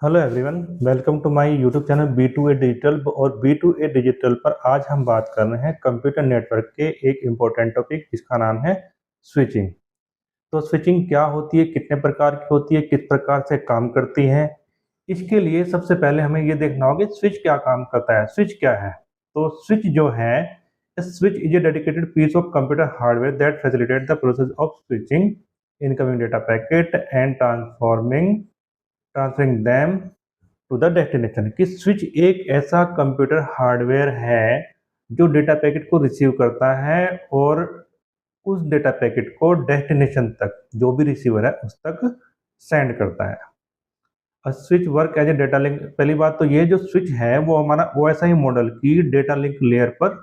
Hello everyone, welcome to my YouTube channel B two A digital. और B two A digital पर आज हम बात कर रहे हैं कंप्यूटर नेटवर्क के एक इम्पोर्टेंट टॉपिक जिसका नाम है स्विचिंग। तो स्विचिंग क्या होती है, कितने प्रकार की होती है, किस प्रकार से काम करती है। इसके लिए सबसे पहले हमें ये देखना होगा स्विच क्या काम करता है, स्विच क्या है। तो स्विच जो है, switch is a dedicated piece of computer hardware that facilitate the process of switching incoming data packet and transferring them to the destination. कि स्विच एक ऐसा कंप्यूटर हार्डवेयर है जो डेटा पैकेट को रिसीव करता है और उस डेटा पैकेट को डेस्टिनेशन तक, जो भी रिसीवर है उस तक सेंड करता है। Switch work as a data link. पहली बात तो ये जो स्विच है वो हमारा वो ऐसा ही मॉडल की डेटा लिंक लेयर पर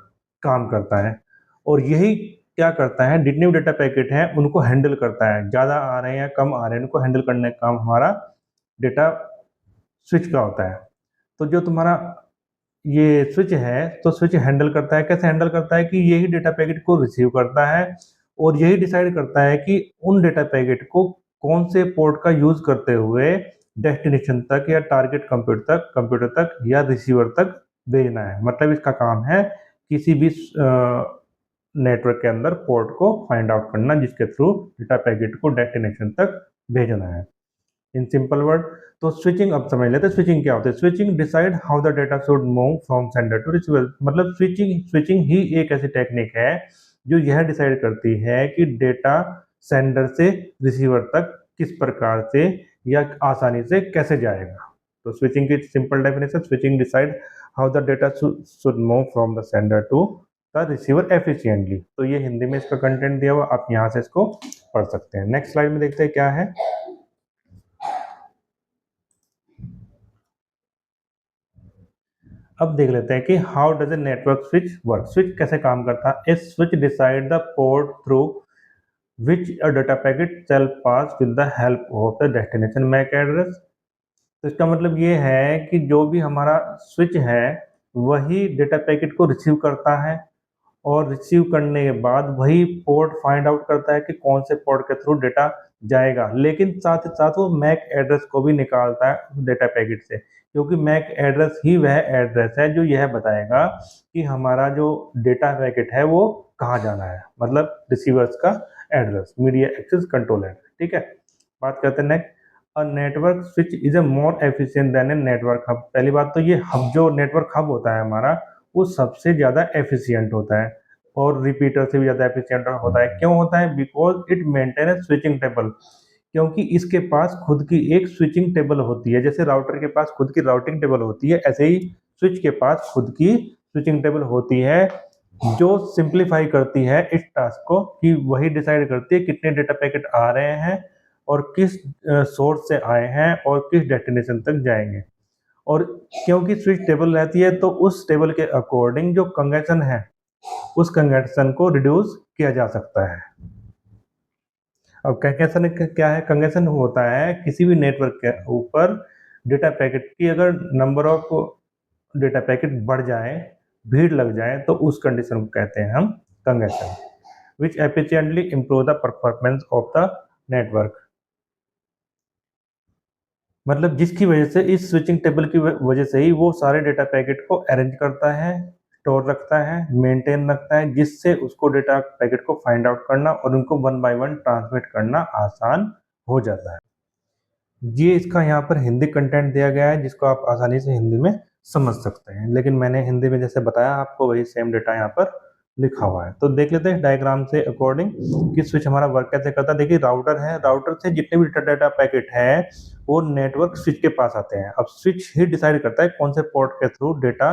काम करता है और यही क्या करता है, जितने भी डेटा पैकेट हैं उनको हैंडल करता है। ज़्यादा आ रहे हैं या कम आ रहे हैं, उनको हैंडल करने का काम हमारा डेटा स्विच का होता है। तो जो तुम्हारा ये स्विच है, तो स्विच हैंडल करता है, कैसे हैंडल करता है कि यही डेटा पैकेट को रिसीव करता है और यही डिसाइड करता है कि उन डेटा पैकेट को कौन से पोर्ट का यूज करते हुए डेस्टिनेशन तक या टारगेट कंप्यूटर तक या रिसीवर तक भेजना है। मतलब इसका काम है किसी भी नेटवर्क के अंदर पोर्ट को फाइंड आउट करना जिसके थ्रू डेटा पैकेट को डेस्टिनेशन तक भेजना है। इन सिंपल वर्ड, तो स्विचिंग अब समझ लेते हैं स्विचिंग क्या होता है। Switching decide how the data should move from sender to receiver. मतलब स्विचिंग ही एक ऐसी टेक्निक है जो यह डिसाइड करती है कि डेटा सेंडर से रिसीवर तक किस प्रकार से या आसानी से कैसे जाएगा। तो स्विचिंग की simple definition, switching decide how the data should move from the sender to the receiver efficiently. तो ये हिंदी में इसका कंटेंट दिया हुआ, आप यहाँ से इसको पढ़ सकते हैं। नेक्स्ट स्लाइड में देखते हैं क्या है। अब देख लेते हैं कि how does a network switch work. Switch कैसे काम करता है। A switch decide the port through which a data packet shall pass with the help of the destination MAC address. तो इसका मतलब ये है कि जो भी हमारा स्विच है वही डेटा पैकेट को रिसीव करता है और रिसीव करने के बाद वही पोर्ट फाइंड आउट करता है कि कौन से पोर्ट के थ्रू डेटा जाएगा। लेकिन साथ ही साथ वो मैक एड्रेस को भी निकालता है उस डेटा पैकेट से, क्योंकि मैक एड्रेस ही वह एड्रेस है जो यह बताएगा कि हमारा जो डेटा पैकेट है वो कहाँ जाना है। मतलब रिसीवर्स का address, media access control address. ठीक है, बात करते हैं next. A network switch is a more efficient than a network hub. पहली बात तो ये हब, जो नेटवर्क हब होता है हमारा, वो सबसे ज़्यादा एफिशिएंट होता है और रिपीटर से भी ज़्यादा एफिशिएंट होता है। क्यों होता है? Because it maintain A switching table. क्योंकि इसके पास खुद की एक स्विचिंग टेबल होती है। जैसे राउटर के पास खुद की राउटिंग टेबल होती है, ऐसे ही स्विच के पास खुद की स्विचिंग टेबल होती है जो सिंप्लीफाई करती है इस टास्क को, कि वही डिसाइड करती है कितने डेटा पैकेट आ रहे हैं और किस सोर्स से आए हैं और किस डेस्टिनेशन तक जाएंगे। और क्योंकि स्विच टेबल रहती है तो उस टेबल के अकॉर्डिंग जो कंजेशन है उस कंजेशन को रिड्यूस किया जा सकता है। अब कंजेशन क्या है? कंजेशन होता है किसी भी नेटवर्क के ऊपर डेटा पैकेट की अगर नंबर ऑफ डेटा पैकेट बढ़ जाए, भीड़ लग जाए, तो उस कंडीशन को कहते हैं हम congestion, which efficiently improve the performance of the network. मतलब जिसकी वजह से इस स्विचिंग टेबल की वजह से ही वो सारे डेटा पैकेट को अरेंज करता है, स्टोर रखता है, मेंटेन रखता है, जिससे उसको डेटा पैकेट को फाइंड आउट करना और उनको वन बाय वन ट्रांसमिट करना आसान हो जाता है। ये इसका यहाँ पर हिंदी कंटेंट दिया गया है जिसको आप आसानी से हिंदी में समझ सकते हैं, लेकिन मैंने हिंदी में जैसे बताया आपको वही सेम डेटा यहाँ पर लिखा हुआ है। तो देख लेते हैं डायग्राम से अकॉर्डिंग कि स्विच हमारा वर्क कैसे करता है। देखिए राउटर है, राउटर से जितने भी डेटा पैकेट है वो नेटवर्क स्विच के पास आते हैं। अब स्विच ही डिसाइड करता है कौन से पोर्ट के थ्रू डेटा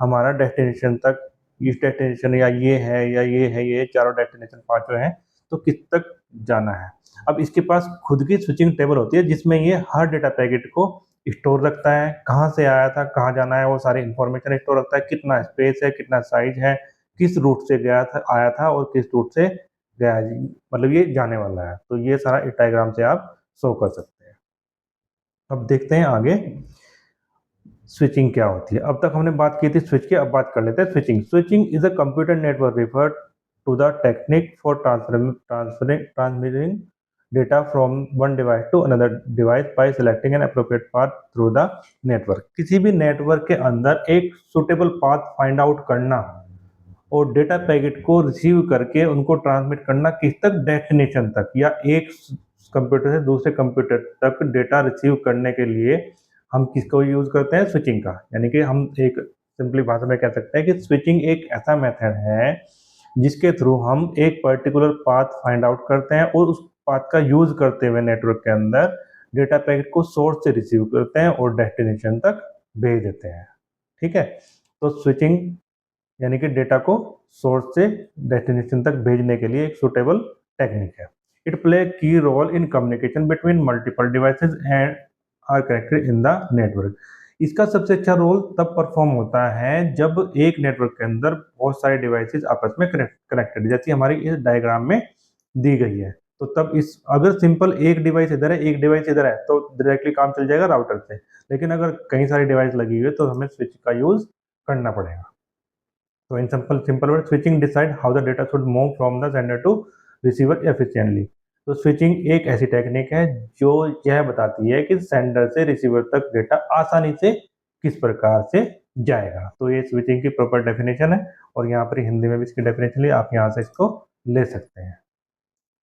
हमारा डेस्टिनेशन तक, इस डेस्टिनेशन या ये है या ये है, ये चारों डेस्टिनेशन पांचों हैं, तो किस तक जाना है। अब इसके पास खुद की स्विचिंग टेबल होती है जिसमें ये हर डेटा पैकेट को स्टोर रखता है, कहाँ से आया था, कहाँ जाना है, वो सारी इंफॉर्मेशन स्टोर रखता है, कितना स्पेस है, कितना साइज है, किस रूट से गया था, आया था और किस रूट से गया है, मतलब ये जाने वाला है। तो ये सारा इस डायग्राम से आप शो कर सकते हैं। अब देखते हैं आगे स्विचिंग क्या होती है। अब तक हमने बात की थी स्विच की, अब बात कर लेते हैं switching. Switching is a computer network refer to the technique for transferring data from one device to another device by selecting an appropriate path through the network। किसी भी नेटवर्क के अंदर एक सुटेबल पाथ फाइंड आउट करना और data packet को receive करके उनको ट्रांसमिट करना किस तक, डेस्टिनेशन तक, या एक कंप्यूटर से दूसरे कंप्यूटर तक डेटा रिसीव करने के लिए हम किसको यूज करते हैं, स्विचिंग का। यानी कि हम एक सिंपली भाषा में कह सकते हैं कि स्विचिंग एक ऐसा मेथड है जिसके थ्रू हम एक पर्टिकुलर पाथ फाइंड आउट करते हैं और उस पाथ का यूज करते हुए नेटवर्क के अंदर डेटा पैकेट को सोर्स से रिसीव करते हैं और डेस्टिनेशन तक भेज देते हैं। ठीक है, तो स्विचिंग यानी कि डेटा को सोर्स से डेस्टिनेशन तक भेजने के लिए एक सुटेबल टेक्निक है। It play key role in communication between multiple devices and are connected in the network. इसका सबसे अच्छा रोल तब परफॉर्म होता है जब एक नेटवर्क के अंदर बहुत सारे डिवाइसेस आपस में कनेक्टेड, जैसी हमारी इस डायग्राम में दी गई है। तो तब इस अगर सिंपल एक डिवाइस इधर है एक डिवाइस इधर है तो डायरेक्टली काम चल जाएगा राउटर से, लेकिन अगर कई सारी डिवाइस लगी हुई है तो हमें स्विच का यूज करना पड़ेगा। So in simple word, switching decide how the data should move from the sender to receiver efficiently। तो स्विचिंग एक ऐसी टेक्निक है जो यह बताती है कि सेंडर से रिसीवर तक डेटा आसानी से किस प्रकार से जाएगा। तो ये स्विचिंग की प्रॉपर डेफिनेशन है और यहाँ पर हिंदी में भी इसकी डेफिनेशन ली, आप यहाँ से इसको ले सकते हैं।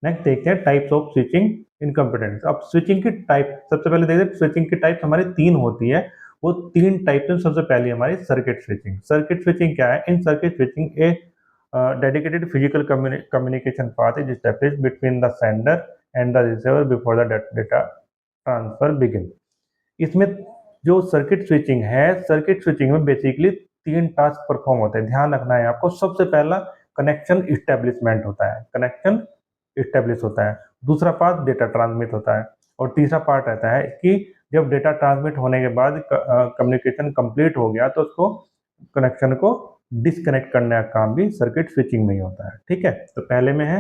नेक्स्ट देखते हैं types of switching in computer. अब स्विचिंग की टाइप सबसे पहले देखते हैं। स्विचिंग की टाइप हमारी तीन होती है। वो तीन टाइप में सबसे पहली हमारी सर्किट स्विचिंग। सर्किट स्विचिंग क्या है? In circuit switching a dedicated physical communication path is established between the sender and the receiver before the data transfer begin. इसमें जो सर्किट स्विचिंग है, सर्किट स्विचिंग में बेसिकली तीन टास्क परफॉर्म होते हैं। ध्यान रखना है आपको। सबसे पहला कनेक्शन इस्टेब्लिशमेंट होता है, कनेक्शन इस्टेब्लिश होता है। दूसरा पार्ट डेटा ट्रांसमिट होता है और तीसरा पार्ट रहता है कि जब डेटा ट्रांसमिट होने के बाद कम्युनिकेशन कंप्लीट हो गया तो उसको कनेक्शन को डिस्कनेक्ट करने का काम भी सर्किट स्विचिंग में ही होता है। ठीक है, तो पहले में है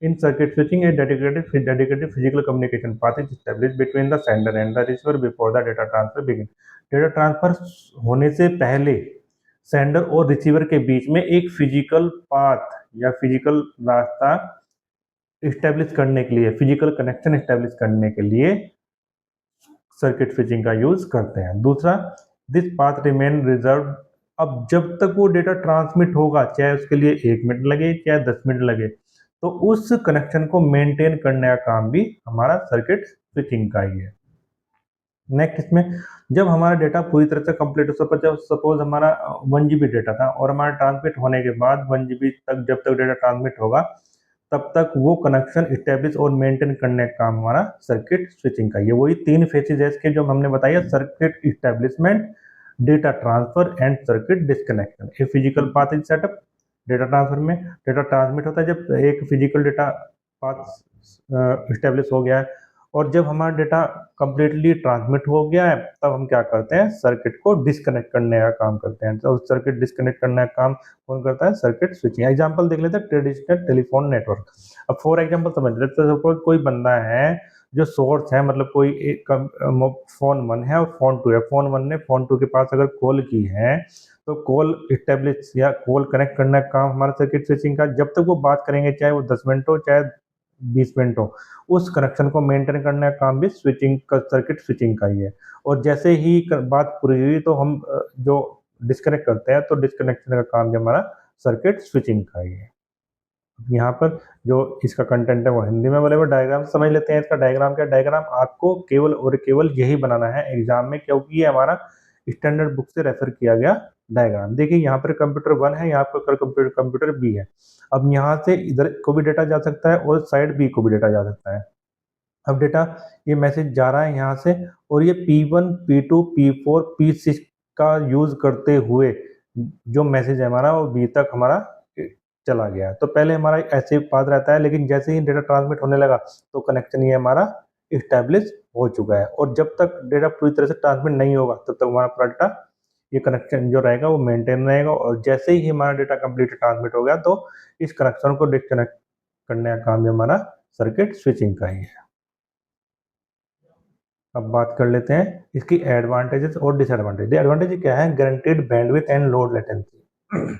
in circuit switching a dedicated physical communication path is established between the sender and the receiver before the data transfer begin. Data transfer होने से पहले सेंडर और रिसीवर के बीच में एक फिजिकल पाथ या फिजिकल रास्ता इस्टेब्लिश करने के लिए, फिजिकल कनेक्शन इस्टेब्लिश करने के लिए सर्किट स्विचिंग का यूज करते हैं। दूसरा, दिस पाथ रिमेन रिजर्व। अब जब तक वो डेटा ट्रांसमिट होगा, चाहे उसके लिए 1 मिनट लगे चाहे 10 मिनट लगे, तो उस कनेक्शन को मेंटेन करने का काम भी हमारा सर्किट स्विचिंग का ही है। नेक्स्ट, इसमें जब हमारा डेटा पूरी तरह से कंप्लीट हो, सपोज हमारा 1 GB डेटा था और हमारा ट्रांसमिट होने के बाद 1 GB तक जब तक डेटा ट्रांसमिट होगा तब तक वो कनेक्शन इस्टेब्लिश और मेंटेन करने का काम हमारा सर्किट स्विचिंग का। ये वही तीन फेसेज है इसके जो हमने बताया, circuit establishment, data transfer and circuit disconnection. A physical path is setup. Data transfer में डेटा ट्रांसमिट होता है जब एक फिजिकल डेटा पाथ इस्टेब्लिश हो गया है, और जब हमारा डेटा कंप्लीटली ट्रांसमिट हो गया है तब हम क्या करते हैं, सर्किट को डिस्कनेक्ट करने का काम करते हैं। तो सर्किट डिस्कनेक्ट करने का काम कौन करता है? Circuit switching. एग्जांपल देख लेते हैं, ट्रेडिशनल टेलीफोन नेटवर्क। अब फॉर एग्जांपल समझ लेते हैं, सपोज कोई बंदा है जो सोर्स है, मतलब कोई एक फोन 1 है और फोन 2 है। फोन 1 ने फोन 2 के पास अगर कॉल की है तो कॉल इस्टेब्लिश या कॉल कनेक्ट करने का काम हमारा सर्किट स्विचिंग का। जब तक वो बात करेंगे, चाहे वो 10 मिनट हो चाहे 20 मिनट हो, उस कनेक्शन को मेंटेन करने का काम भी स्विचिंग का, सर्किट स्विचिंग का ही है। और जैसे ही बात पूरी हुई तो हम जो डिस्कनेक्ट करते हैं, तो डिस्कनेक्शन का काम भी हमारा सर्किट स्विचिंग का ही है। यहाँ पर जो इसका कंटेंट है वो हिंदी में अवेलेबल। डायग्राम समझ लेते हैं। इसका डायग्राम क्या? डायग्राम आपको केवल और केवल यही बनाना है एग्जाम में, क्योंकि ये हमारा स्टैंडर्ड बुक से रेफर किया गया डायग्राम। देखिए यहाँ पर कंप्यूटर 1 है, यहाँ पर कंप्यूटर बी है। अब यहाँ से इधर को भी डेटा जा सकता है और साइड बी को भी डेटा जा सकता है। अब डेटा ये मैसेज जा रहा है यहाँ से, और ये P1 P2 P4 P6 का यूज करते हुए जो मैसेज है हमारा वो बी तक हमारा चला गया है। तो पहले हमारा ऐसे पाथ रहता है, लेकिन जैसे ही डेटा ट्रांसमिट होने लगा तो कनेक्शन ये हमारा इस्टेब्लिश हो चुका है। और जब तक डेटा पूरी तरह से ट्रांसमिट नहीं होगा तब तक हमारा पूरा डेटा, ये कनेक्शन जो रहेगा वो मेंटेन रहेगा। और जैसे ही हमारा डेटा कंप्लीट ट्रांसमिट हो गया तो इस कनेक्शन को डिस्कनेक्ट करने का काम भी हमारा सर्किट स्विचिंग का ही है। अब बात कर लेते हैं इसकी एडवांटेजेस और डिसएडवांटेज। एडवांटेज क्या है? Guaranteed bandwidth and load latency.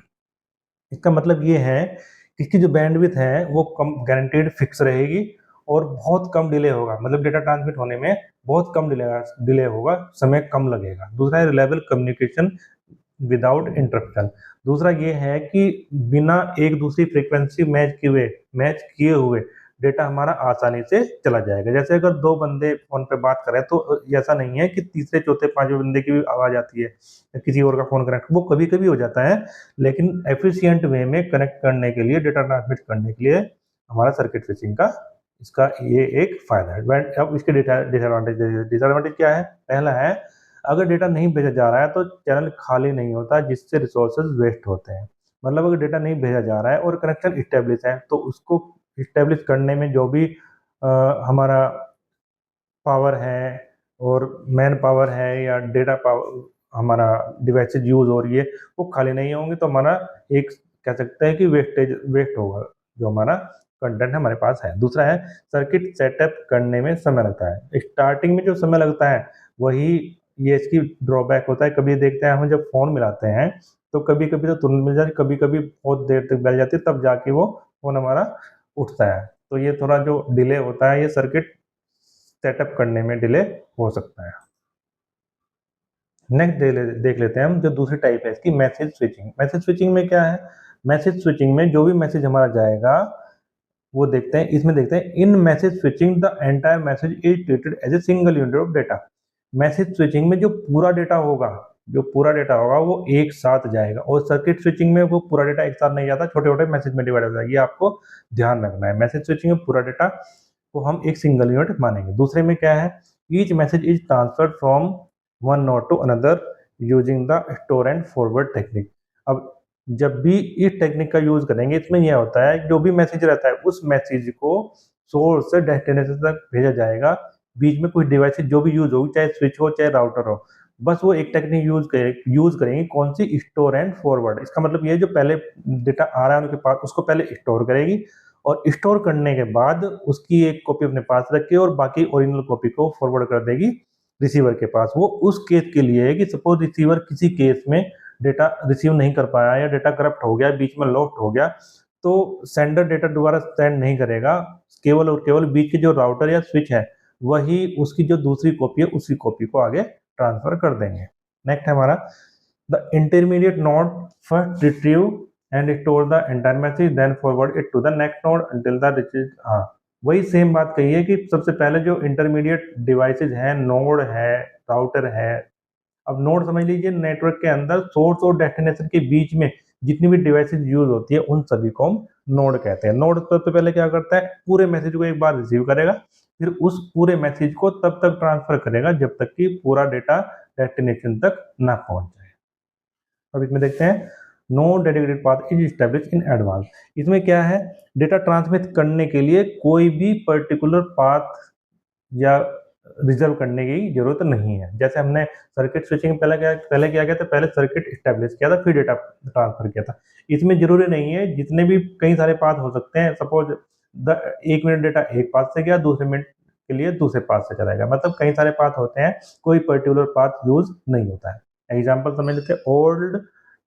इसका मतलब ये है कि इसकी जो बैंडविड्थ है वो कम गारंटीड फिक्स रहेगी और बहुत कम डिले होगा, मतलब डेटा ट्रांसमिट होने में बहुत कम डिले होगा, समय कम लगेगा। दूसरा है रिलायबल कम्युनिकेशन विदाउट इंटरप्शन। दूसरा ये है कि बिना एक दूसरी फ्रीक्वेंसी मैच किए हुए डेटा हमारा आसानी से चला जाएगा। जैसे अगर दो बंदे फोन पे बात करें तो ऐसा नहीं है कि तीसरे चौथे पांचवें बंदे की भी आवाज आती है या किसी और का फोन कनेक्ट, वो कभी कभी हो जाता है, लेकिन एफिशिएंट वे में कनेक्ट करने के लिए, डेटा ट्रांसमिट करने के लिए हमारा सर्किट स्विचिंग का इसका ये एक फायदा है। अब इसके डिसएडवांटेज क्या है? पहला है, अगर डेटा नहीं भेजा जा रहा है तो चैनल खाली नहीं होता, जिससे रिसोर्सेज वेस्ट होते हैं। मतलब अगर डेटा नहीं भेजा जा रहा है और कनेक्शन इस्टेब्लिश है तो उसको इस्टेब्लिश करने में जो भी हमारा पावर है और मैन पावर है या डेटा पावर हमारा डिवाइसेज यूज हो रही है, वो खाली नहीं होंगे, तो हमारा एक कह सकते हैं कि वेस्ट होगा जो हमारा कंटेंट हमारे पास है। दूसरा है, सर्किट सेटअप करने में समय लगता है। स्टार्टिंग में जो समय लगता है वही ये इसकी ड्रॉबैक होता है। कभी देखते हैं हम जब फोन मिलाते हैं तो कभी कभी तो तुरंत मिल जाती, कभी कभी बहुत देर तक मिल जाती है, तब जाके वो फोन हमारा उठता है। तो ये थोड़ा जो डिले होता है, ये सर्किट सेटअप करने में डिले हो सकता है। नेक्स्ट देख लेते हैं हम जो दूसरी टाइप है इसकी, मैसेज स्विचिंग। मैसेज स्विचिंग में क्या है? मैसेज स्विचिंग में जो भी मैसेज हमारा जाएगा वो देखते हैं, इसमें देखते हैं, in message switching the entire message is treated as a single unit of data. Message switching में जो पूरा डेटा होगा, वो एक साथ जाएगा, और सर्किट स्विचिंग में वो पूरा डेटा एक साथ नहीं जाता, छोटे छोटे मैसेज में डिवाइड हो जाएगा। ये आपको ध्यान रखना है। मैसेज स्विचिंग में पूरा डेटा को हम एक सिंगल यूनिट मानेंगे। दूसरे में क्या है? Each message is transferred from one node to another using the store and forward technique. अब जब भी इस टेक्निक का यूज करेंगे, इसमें यह होता है जो भी मैसेज रहता है उस मैसेज को सोर्स से डेस्टिनेशन तक भेजा जाएगा। बीच में कुछ डिवाइसेज जो भी यूज होगी, चाहे स्विच हो चाहे राउटर हो, बस वो एक टेक्निक यूज करेंगे। कौन सी? Store and forward. इसका मतलब ये जो पहले डेटा आ रहा है उनके पास, उसको पहले स्टोर करेगी, और स्टोर करने के बाद उसकी एक कॉपी अपने पास रखे और बाकी ओरिजिनल कॉपी को फॉरवर्ड कर देगी रिसीवर के पास। वो उस केस के लिए है कि सपोज रिसीवर किसी केस में डेटा रिसीव नहीं कर पाया या डेटा करप्ट हो गया, बीच में लॉस्ट हो गया, तो सेंडर डेटा दोबारा सेंड नहीं करेगा। केवल और केवल बीच के जो राउटर या स्विच है वही उसकी जो दूसरी कॉपी है उसी कॉपी को आगे ट्रांसफर कर देंगे। नेक्स्ट है हमारा the intermediate node first retrieve and store the entire message, then forward it to the next node until the receive. हाँ, वही सेम बात कही है कि सबसे पहले जो इंटरमीडिएट डिवाइसेज हैं, नोड है, राउटर है। अब नोड समझ लीजिए, नेटवर्क के अंदर सोर्स और डेस्टिनेशन के बीच में जितनी भी डिवाइसेज यूज होती है उन सभी को हम नोड कहते हैं। नोड सबसे पहले क्या करता है? पूरे मैसेज को एक बार रिसीव करेगा, फिर उस पूरे मैसेज को तब तक ट्रांसफर करेगा जब तक कि पूरा डेटा डेस्टिनेशन तक ना पहुंच जाए। अब इसमें देखते हैं, no dedicated path is establish in advance. इसमें क्या है? डेटा ट्रांसमिट करने के लिए कोई भी पर्टिकुलर पाथ या रिजर्व करने की जरूरत नहीं है। जैसे हमने सर्किट स्विचिंग पहले क्या किया था? पहले सर्किट स्टैब्लिश किया था, फिर डेटा ट्रांसफर किया था। इसमें जरूरी नहीं है, जितने भी कई सारे पाथ हो सकते हैं। सपोज एक मिनट डेटा एक पाथ से गया, दूसरे मिनट के लिए दूसरे पाथ से चलाएगा, मतलब कई सारे पाथ होते हैं, कोई पर्टिकुलर पाथ यूज नहीं होता है। एग्जाम्पल समझ लेते हैं, ओल्ड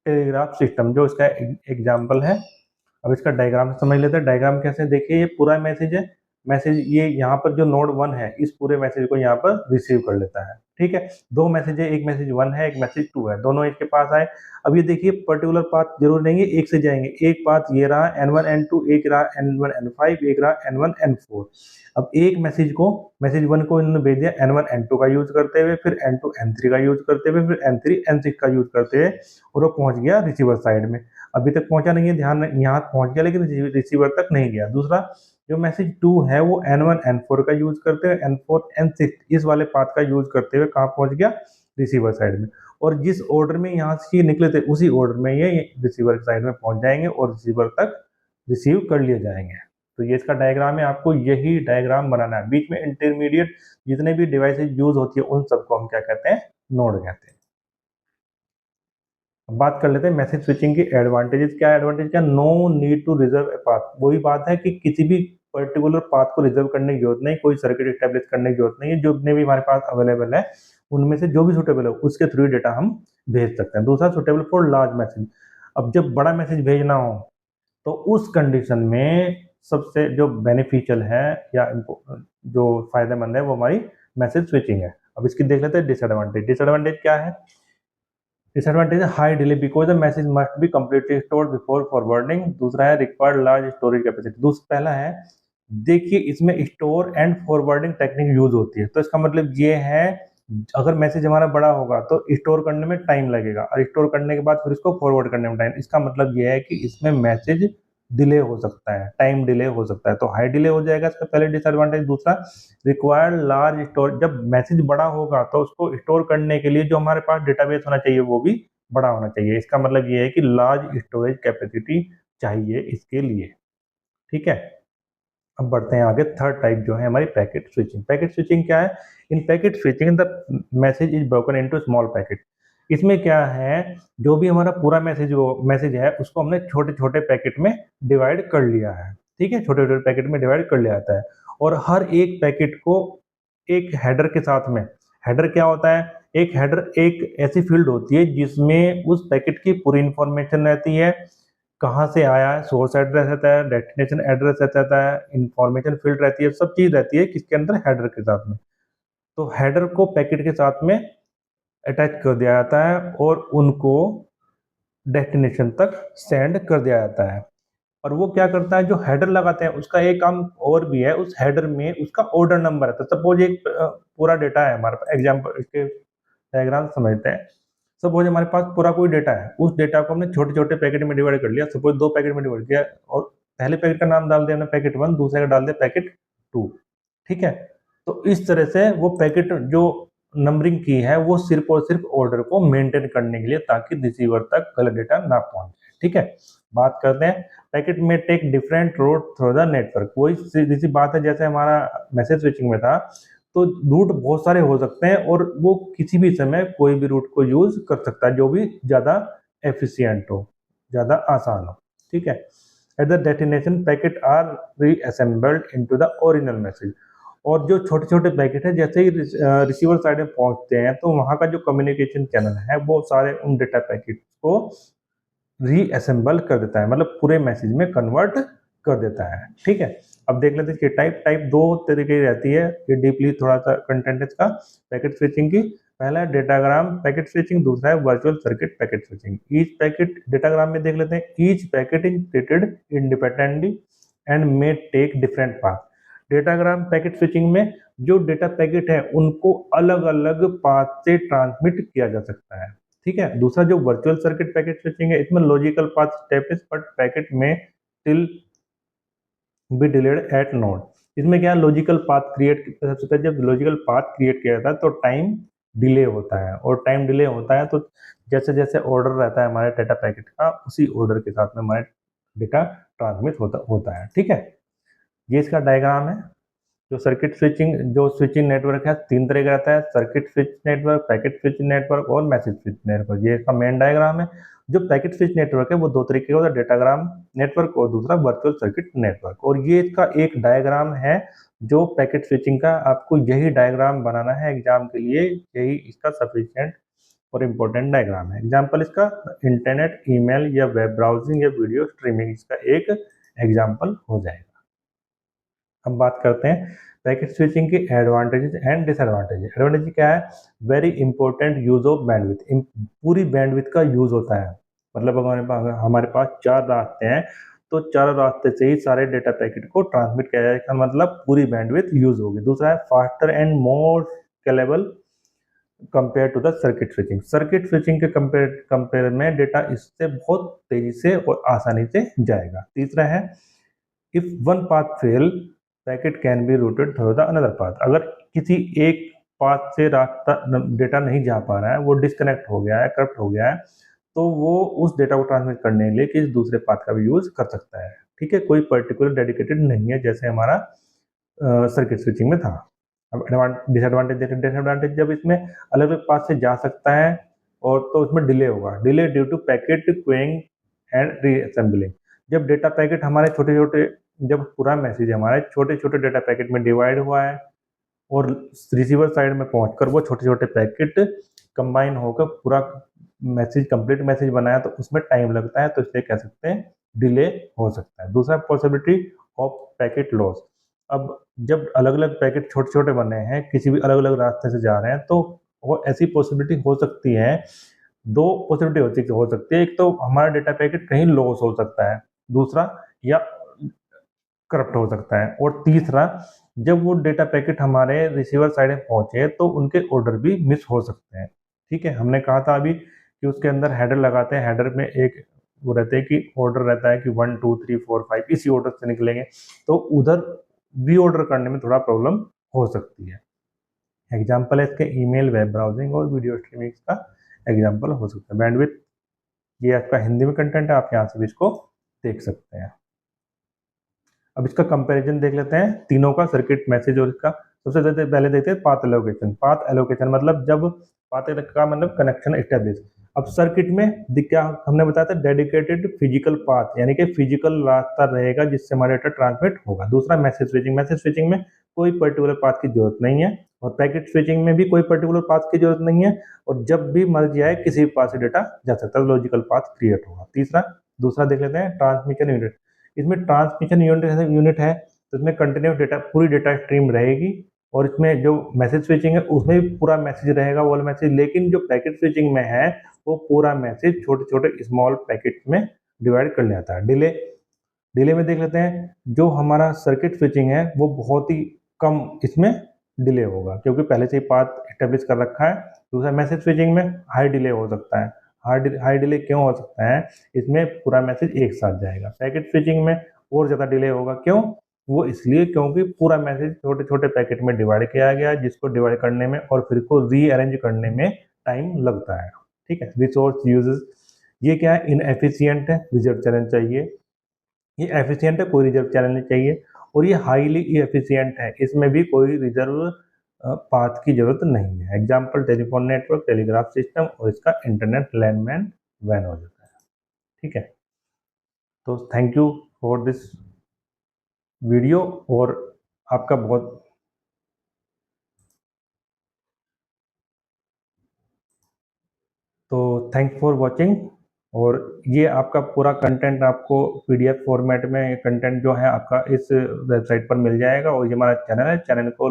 टेलीग्राफ सिस्टम जो इसका एग्जाम्पल है। अब इसका डायग्राम समझ लेते हैं। डायग्राम कैसे? देखिए, ये पूरा मैसेज है, मैसेज ये यहाँ पर जो नोड 1 है इस पूरे मैसेज को यहाँ पर रिसीव कर लेता है। ठीक है, दो मैसेज है, एक मैसेज 1 है, एक मैसेज 2 है, दोनों इसके पास आए। अब ये देखिए, पर्टिकुलर पाथ जरूर नहीं है, एक से जाएंगे। एक पाथ ये रहा N1 N2, एक रहा N1 N5, एक रहा N1 N4। अब एक मैसेज 1 को इन्होंने भेज दिया N1 N2 का यूज करते हुए, फिर N2 N3 का यूज करते हुए, फिर N3 N6 का यूज करते हुए, और वो पहुंच गया रिसीवर साइड में। अभी तक पहुंचा नहीं है, ध्यान, यहाँ पहुंच गया लेकिन रिसीवर तक नहीं गया। दूसरा जो मैसेज 2 है वो N1 N4 का यूज करते हुए, N4 N6 इस वाले पाथ का यूज करते हुए कहाँ पहुंच गया? रिसीवर साइड में। और जिस ऑर्डर में यहाँ से निकले थे उसी ऑर्डर में ये रिसीवर साइड में पहुंच जाएंगे और रिसीवर तक रिसीव कर लिए जाएंगे। तो ये इसका डायग्राम है, आपको यही डायग्राम बनाना है। बीच में इंटरमीडिएट जितने भी डिवाइसेज यूज होती है उन सबको हम क्या कहते हैं? नोड कहते हैं। बात कर लेते हैं मैसेज स्विचिंग की एडवांटेजेस। क्या एडवांटेज? क्या? No need to reserve a path. वही बात है कि किसी भी पर्टिकुलर पाथ को रिजर्व करने की जरूरत नहीं, कोई सर्किट स्टैब्लिश करने की जरूरत नहीं है। जो जितने भी हमारे पास अवेलेबल है उनमें से जो भी सुटेबल है उसके थ्रू डेटा हम भेज सकते हैं। दूसरा, सुटेबल फॉर लार्ज मैसेज। अब जब बड़ा मैसेज भेजना हो तो उस कंडीशन में सबसे जो बेनिफिशियल है या जो फायदेमंद है वो हमारी मैसेज स्विचिंग है। अब इसकी देख लेते हैं डिसएडवांटेज। डिसएडवांटेज क्या है? डिसएडवांटेज है high delay because the message must be completely stored before forwarding. दूसरा है रिक्वायर्ड लार्ज स्टोरेज कैपेसिटी। पहला है, देखिए इसमें store and forwarding technique use होती है, तो इसका मतलब ये है अगर मैसेज हमारा बड़ा होगा तो स्टोर करने में टाइम लगेगा और स्टोर करने के बाद फिर इसको फॉरवर्ड करने में टाइम। इसका मतलब ये है कि इसमें मैसेज डिले हो सकता है, टाइम डिले हो सकता है, तो हाई डिले हो जाएगा इसका पहले डिसएडवांटेज। दूसरा, रिक्वायर्ड लार्ज स्टोर, जब मैसेज बड़ा होगा तो उसको स्टोर करने के लिए जो हमारे पास डेटाबेस होना चाहिए वो भी बड़ा होना चाहिए। इसका मतलब ये है कि लार्ज स्टोरेज कैपेसिटी चाहिए इसके लिए। ठीक है, अब बढ़ते हैं आगे। थर्ड टाइप जो है हमारी पैकेट स्विचिंग। पैकेट स्विचिंग क्या है? In packet switching the message is broken into small packet. इसमें क्या है, जो भी हमारा पूरा मैसेज है उसको हमने छोटे छोटे पैकेट में डिवाइड कर लिया है। ठीक है, छोटे छोटे पैकेट में डिवाइड कर लिया जाता है और हर एक पैकेट को एक हेडर के साथ में, हेडर क्या होता है? एक हेडर एक ऐसी फील्ड होती है जिसमें उस पैकेट की पूरी इंफॉर्मेशन रहती है, कहाँ से आया है, सोर्स एड्रेस रहता है, डेस्टिनेशन एड्रेस रहता है, इंफॉर्मेशन फील्ड रहती है, सब चीज रहती है किसके अंदर? हेडर के साथ में। तो हेडर को पैकेट के साथ में अटैच कर दिया जाता है और उनको डेस्टिनेशन तक सेंड कर दिया जाता है। और वो क्या करता है, जो हेडर लगाते हैं उसका एक काम और भी है, उस हेडर में उसका ऑर्डर नंबर है। तो सपोज एक पूरा डेटा है हमारे पास, एग्जाम्पल इसके डायग्राम समझते हैं। सपोज हमारे पास पूरा कोई डेटा है, उस डेटा को हमने छोटे छोटे पैकेट में डिवाइड कर लिया। सपोज 2 पैकेट में डिवाइड किया और पहले पैकेट का नाम डाल दिया हमने पैकेट 1, दूसरे का डाल दिया पैकेट 2। ठीक है, तो इस तरह से वो पैकेट जो नंबरिंग की है वो सिर्फ और सिर्फ ऑर्डर को मेंटेन करने के लिए, ताकि रिसीवर तक गलत डेटा ना पहुंचे। ठीक है, बात करते हैं पैकेट में take different route through the network. वही सीधी सी बात है, जैसे हमारा मैसेज स्विचिंग में था, तो रूट बहुत सारे हो सकते हैं और वो किसी भी समय कोई भी रूट को यूज कर सकता है जो भी ज्यादा एफिशिएंट हो, ज्यादा आसान हो। ठीक है, at the destination packet are reassembled into the original message. और जो छोटे छोटे पैकेट है जैसे ही रिसीवर साइड में पहुंचते हैं तो वहां का जो कम्युनिकेशन चैनल है वो सारे उन डेटा पैकेट को रीअसेंबल कर देता है, मतलब पूरे मैसेज में कन्वर्ट कर देता है। ठीक है, अब देख लेते हैं इसकी टाइप दो तरीके की रहती है, ये डीपली थोड़ा सा कंटेंट इसका पैकेट स्विचिंग की। पहला है डेटाग्राम पैकेट स्विचिंग, दूसरा है virtual circuit packet switching. Each packet, datagram में देख लेते हैं, each packet is treated independently and may take different path. Datagram packet switching में जो डेटा पैकेट है उनको अलग अलग पाथ से ट्रांसमिट किया जा सकता है। ठीक है, दूसरा जो वर्चुअल सर्किट पैकेट स्विचिंग है, इसमें logical path step is but packet में till be delayed at node. इसमें क्या लॉजिकल पाथ क्रिएट, सबसे पहले जब लॉजिकल पाथ क्रिएट किया जाता है तो टाइम डिले होता है, और टाइम डिले होता है तो जैसे जैसे ऑर्डर रहता है हमारे डेटा पैकेट का, उसी ऑर्डर के साथ में हमारे डेटा ट्रांसमिट होता है। ठीक है, ये इसका डायग्राम है। जो सर्किट स्विचिंग, जो स्विचिंग नेटवर्क है 3 तरह का रहता है, circuit switch network, packet switch network और मैसेज स्विच नेटवर्क। ये इसका मेन डायग्राम है। जो पैकेट स्विच नेटवर्क है वो 2 तरीके का होता है, डेटाग्राम नेटवर्क और दूसरा वर्चुअल सर्किट नेटवर्क। और ये इसका एक डायग्राम है जो पैकेट स्विचिंग का, आपको यही डायग्राम बनाना है एग्जाम के लिए, यही इसका सफिशिएंट और इम्पोर्टेंट डायग्राम है। एग्जाम्पल इसका इंटरनेट, ईमेल या वेब ब्राउजिंग या वीडियो स्ट्रीमिंग इसका एक एग्जाम्पल हो जाएगा। हम बात करते हैं पैकेट स्विचिंग की एडवांटेजेस एंड डिसएडवांटेजेस। एडवांटेज क्या है? Very important use of bandwidth, पूरी बैंडविड्थ का यूज होता है। मतलब अगर हमारे पास 4 रास्ते हैं तो 4 रास्ते से ही सारे डेटा पैकेट को ट्रांसमिट किया जाएगा, मतलब पूरी बैंडविड्थ यूज होगी। दूसरा है faster and more scalable compare to the circuit switching. Circuit switching के कंपेयर में डेटा इससे बहुत तेजी से और आसानी से जाएगा। तीसरा है if one path fail packet can be rooted through the another path. अगर किसी एक पाथ से रास्ता डेटा नहीं जा पा रहा है, वो डिस्कनेक्ट हो गया है, करप्ट हो गया है, तो वो उस डेटा को ट्रांसमिट करने के लिए किसी दूसरे पाथ का भी यूज कर सकता है। ठीक है, कोई पर्टिकुलर डेडिकेटेड नहीं है जैसे हमारा सर्किट स्विचिंग में था। अब डिसएडवांटेज जब इसमें अलग अलग पाथ से जा सकता है और तो उसमें डिले होगा, delay due to packet queuing and reassembling. जब डेटा पैकेट हमारे छोटे छोटे, जब पूरा मैसेज हमारे छोटे छोटे डेटा पैकेट में डिवाइड हुआ है और रिसीवर साइड में पहुंचकर वो छोटे छोटे पैकेट कंबाइन होकर पूरा मैसेज, कंप्लीट मैसेज बनाया, तो उसमें टाइम लगता है, तो इसलिए कह सकते हैं डिले हो सकता है। दूसरा पॉसिबिलिटी ऑफ पैकेट लॉस। अब जब अलग अलग पैकेट छोटे छोटे बने हैं, किसी भी अलग अलग रास्ते से जा रहे हैं, तो वो ऐसी पॉसिबिलिटी हो सकती है, दो पॉसिबिलिटी हो सकती है। एक तो हमारा डेटा पैकेट कहीं लॉस हो सकता है, दूसरा या करप्ट हो सकता है, और तीसरा जब वो डेटा पैकेट हमारे रिसीवर साइड में पहुंचे तो उनके ऑर्डर भी मिस हो सकते हैं। ठीक है, हमने कहा था अभी कि उसके अंदर हेडर लगाते हैं, हेडर में एक वो रहते हैं कि ऑर्डर रहता है कि 1 2 3 4 5 इसी ऑर्डर से निकलेंगे, तो उधर री ऑर्डर करने में थोड़ा प्रॉब्लम हो सकती है। एग्जाम्पल है इसके ईमेल, वेब ब्राउजिंग और वीडियो स्ट्रीमिंग का एग्जाम्पल हो सकता है। बैंडविड्थ, ये आपका हिंदी में कंटेंट है, आप यहाँ से भी इसको देख सकते हैं। अब इसका कंपैरिजन देख लेते हैं तीनों का, सर्किट, मैसेज और इसका। सबसे पहले देखते हैं पाथ एलोकेशन। पाथ एलोकेशन मतलब जब पाथ का मतलब कनेक्शन एस्टेब्लिश। अब सर्किट में क्या हमने बताया था, डेडिकेटेड फिजिकल पाथ, यानी कि फिजिकल रास्ता रहेगा जिससे हमारा डेटा ट्रांसमिट होगा। दूसरा मैसेज स्विचिंग, मैसेज स्विचिंग में कोई पर्टिकुलर पाथ की जरूरत नहीं है, और पैकेट स्विचिंग में भी कोई पर्टिकुलर पाथ की जरूरत नहीं है, और जब भी मर्जी आए किसी भी पाथ से डेटा जा सकता है, लॉजिकल पाथ क्रिएट होगा। तीसरा, दूसरा देख लेते हैं ट्रांसमिशन यूनिट। इसमें ट्रांसमिशन यूनिट है, तो इसमें कंटिन्यूस डेटा, पूरी डेटा स्ट्रीम रहेगी, और इसमें जो मैसेज स्विचिंग है उसमें भी पूरा मैसेज रहेगा, वो मैसेज। लेकिन जो पैकेट स्विचिंग में है वो पूरा मैसेज छोटे छोटे स्मॉल पैकेट में डिवाइड कर लिया था। डिले, डिले में देख लेते हैं, जो हमारा सर्किट स्विचिंग है वो बहुत ही कम इसमें डिले होगा, क्योंकि पहले से ही पाथ एस्टेब्लिश कर रखा है। दूसरा, मैसेज स्विचिंग में हाई डिले हो सकता है। हाई डिले क्यों हो सकता है, इसमें पूरा मैसेज एक साथ जाएगा। पैकेट स्विचिंग में और ज़्यादा डिले होगा, क्यों? वो इसलिए क्योंकि पूरा मैसेज छोटे छोटे पैकेट में डिवाइड किया गया है, जिसको डिवाइड करने में और फिर को रीअरेंज करने में टाइम लगता है। ठीक है, रिसोर्स यूजेस, ये क्या है, इनएफिशिएंट है, रिजल्ट चैलेंज चाहिए। ये एफिशिएंट है, कोई रिजर्व चैनल नहीं चाहिए। और ये हाईली एफिशिएंट है, इसमें भी कोई रिजर्व पाथ की जरूरत नहीं है। Example, telephone network, telegraph system, और इसका इंटरनेट लैंडमैन वैन हो जाता है। ठीक है, तो thank you for this video, और आपका बहुत तो थैंक्स फॉर वॉचिंग। और ये आपका पूरा कंटेंट आपको पीडीएफ फॉर्मेट में कंटेंट जो है आपका इस वेबसाइट पर मिल जाएगा। और ये हमारा चैनल है, चैनल को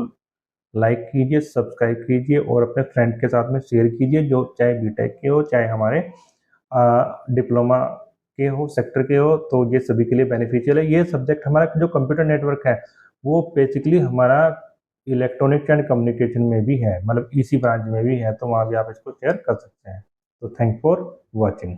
लाइक कीजिए, सब्सक्राइब कीजिए, और अपने फ्रेंड के साथ में शेयर कीजिए, जो चाहे बीटेक के हो, चाहे हमारे डिप्लोमा के हो, सेक्टर के हो, तो ये सभी के लिए बेनिफिशियल है। ये सब्जेक्ट हमारा जो कंप्यूटर नेटवर्क है वो बेसिकली हमारा इलेक्ट्रॉनिक्स एंड कम्युनिकेशन में भी है, मतलब इसी ब्रांच में भी है, तो वहाँ भी आप इसको शेयर कर सकते हैं। तो थैंक फॉर वॉचिंग।